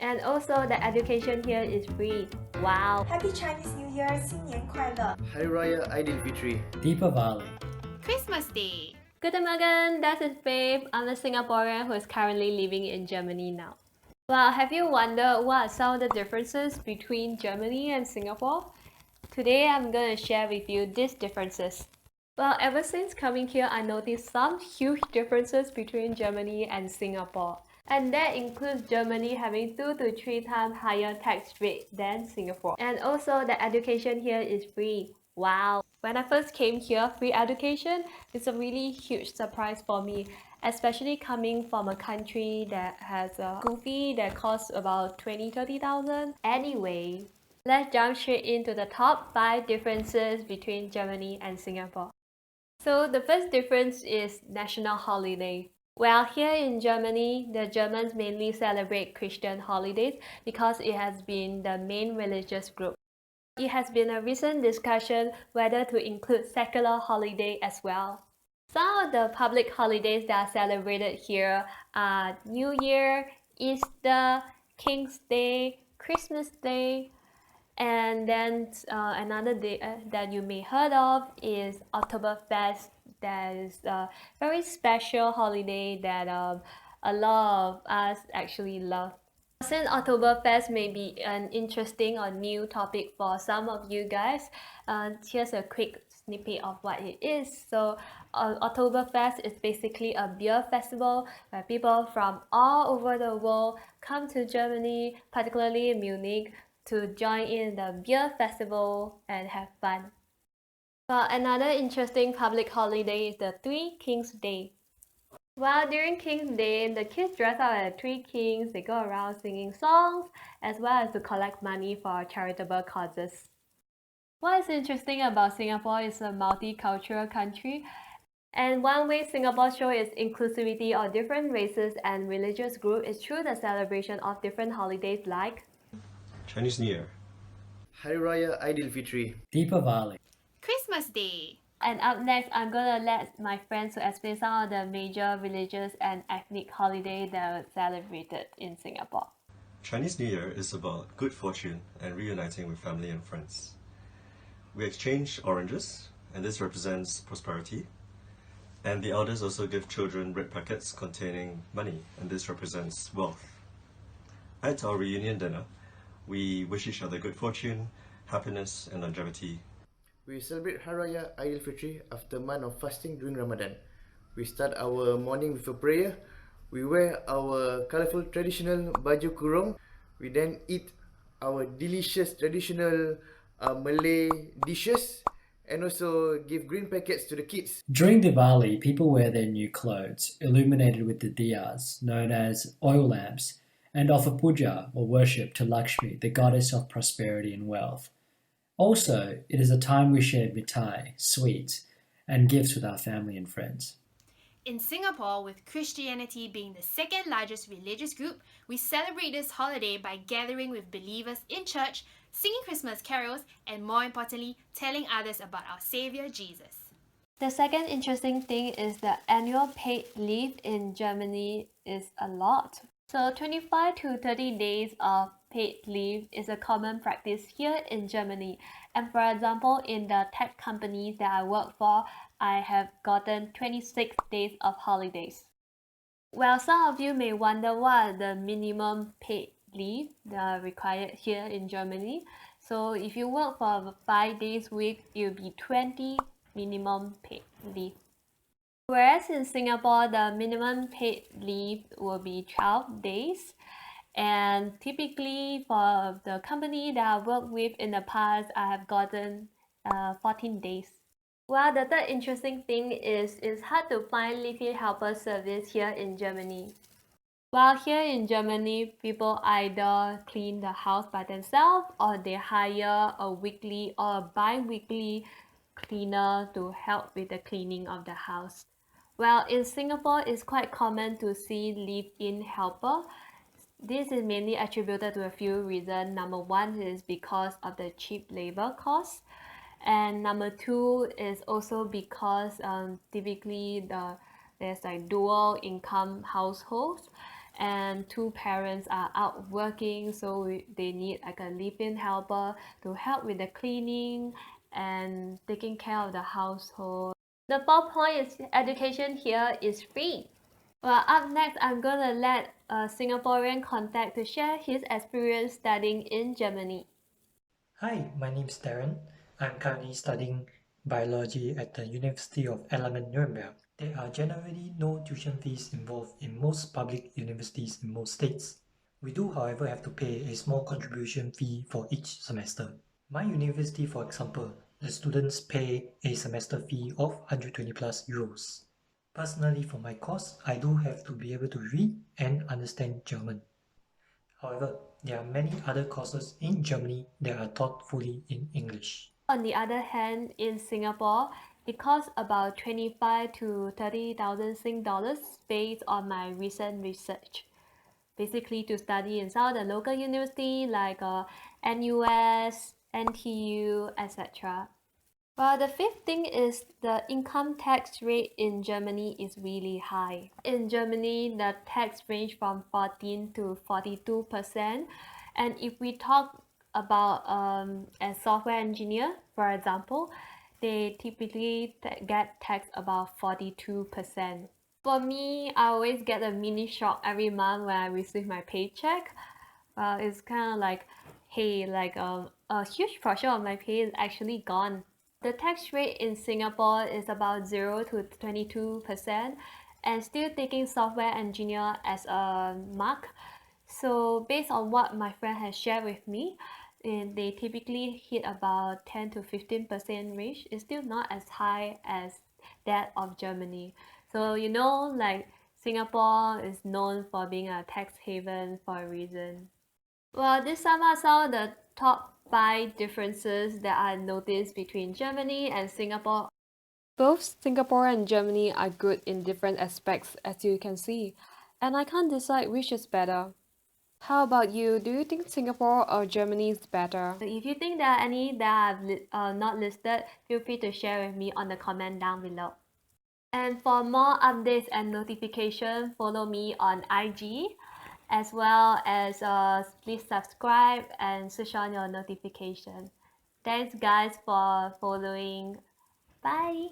And also the education here is free. Wow! Happy Chinese New Year! 新年快乐! Hari Raya Aidilfitri. Deepavali. Christmas Day. Guten Morgen, this is Babe. I'm a Singaporean who is currently living in Germany now. Well, have you wondered what are some of the differences between Germany and Singapore? Today I'm going to share with you these differences. Well, ever since coming here, I noticed some huge differences between Germany and Singapore. And that includes Germany having 2 to 3 times higher tax rate than Singapore. And also the education here is free. Wow! When I first came here, free education is a really huge surprise for me, especially coming from a country that has a school fee that costs about 20-30,000. Anyway, let's jump straight into the top 5 differences between Germany and Singapore. So the first difference is national holiday. Well, here in Germany, the Germans mainly celebrate Christian holidays because it has been the main religious group. It has been a recent discussion whether to include secular holiday as well. Some of the public holidays that are celebrated here are New Year, Easter, King's Day, Christmas Day, and then another day that you may heard of is Octoberfest. That is a very special holiday that a lot of us actually love. Since Octoberfest may be an interesting or new topic for some of you guys, here's a quick snippet of what it is. So Octoberfest is basically a beer festival where people from all over the world come to Germany, particularly Munich, to join in the beer festival and have fun. Well, another interesting public holiday is the Three Kings Day. Well, during King's Day, the kids dress up as 3 kings, they go around singing songs, as well as to collect money for charitable causes. What is interesting about Singapore is a multicultural country, and one way Singapore shows its inclusivity of different races and religious groups is through the celebration of different holidays like Chinese New Year, Hari Raya Aidilfitri. Deepavali. Christmas Day. And up next, I'm gonna let my friends to explain some of the major religious and ethnic holidays that are celebrated in Singapore. Chinese New Year is about good fortune and reuniting with family and friends. We exchange oranges, and this represents prosperity. And the elders also give children red packets containing money, and this represents wealth. At our reunion dinner, we wish each other good fortune, happiness, and longevity. We celebrate Hari Raya Aidilfitri after a month of fasting during Ramadan. We start our morning with a prayer. We wear our colourful traditional baju kurung. We then eat our delicious traditional Malay dishes and also give green packets to the kids. During Diwali, people wear their new clothes, illuminated with the diyas, known as oil lamps, and offer puja or worship to Lakshmi, the goddess of prosperity and wealth. Also, it is a time we share mithai, sweets, and gifts with our family and friends. In Singapore, with Christianity being the second largest religious group, we celebrate this holiday by gathering with believers in church, singing Christmas carols, and more importantly, telling others about our Savior Jesus. The second interesting thing is the annual paid leave in Germany is a lot. So 25 to 30 days of paid leave is a common practice here in Germany. And for example, in the tech companies that I work for, I have gotten 26 days of holidays. Well, some of you may wonder what are the minimum paid leave that are required here in Germany. So if you work for a 5 days week, it will be 20 minimum paid leave. Whereas in Singapore, the minimum paid leave will be 12 days. And typically for the company that I worked with in the past, I have gotten 14 days. Well, the third interesting thing is it's hard to find leave-in helper service here in Germany. While here in Germany, people either clean the house by themselves or they hire a weekly or a bi-weekly cleaner to help with the cleaning of the house. Well, in Singapore, it's quite common to see live-in helper. This is mainly attributed to a few reasons. Number one is because of the cheap labor costs. And number two is also because typically there's like dual income households. and two parents are out working, so they need like a live-in helper to help with the cleaning and taking care of the household. The fourth point is education here is free. Well, up next, I'm gonna let a Singaporean contact to share his experience studying in Germany. Hi, my name is Darren. I'm currently studying biology at the University of Erlangen-Nuremberg. There are generally no tuition fees involved in most public universities in most states. We do, however, have to pay a small contribution fee for each semester. My university, for example, the students pay a semester fee of 120 plus euros. Personally, for my course, I do have to be able to read and understand German. However, there are many other courses in Germany that are taught fully in English. On the other hand, in Singapore, it costs about 25 to 30,000 Sing dollars based on my recent research. Basically, to study in some of the local university like NUS, NTU, etc. Well, the fifth thing is the income tax rate in Germany is really high. In Germany, the tax range from 14 to 42%. And if we talk about a software engineer, for example, they typically get taxed about 42%. For me, I always get a mini shock every month when I receive my paycheck. It's kind of like, hey, like a huge portion of my pay is actually gone. The tax rate in Singapore is about 0 to 22%, and still taking software engineer as a mark. So based on what my friend has shared with me, they typically hit about 10 to 15% range. It's still not as high as that of Germany. So like Singapore is known for being a tax haven for a reason. Well, this sum up some of the top 5 differences that I noticed between Germany and Singapore. Both Singapore and Germany are good in different aspects, as you can see, and I can't decide which is better. How about you? Do you think Singapore or Germany is better? If you think there are any that I've not listed, feel free to share with me on the comment down below. And for more updates and notifications, follow me on IG, as well as please subscribe and switch on your notification. Thanks guys for following. Bye!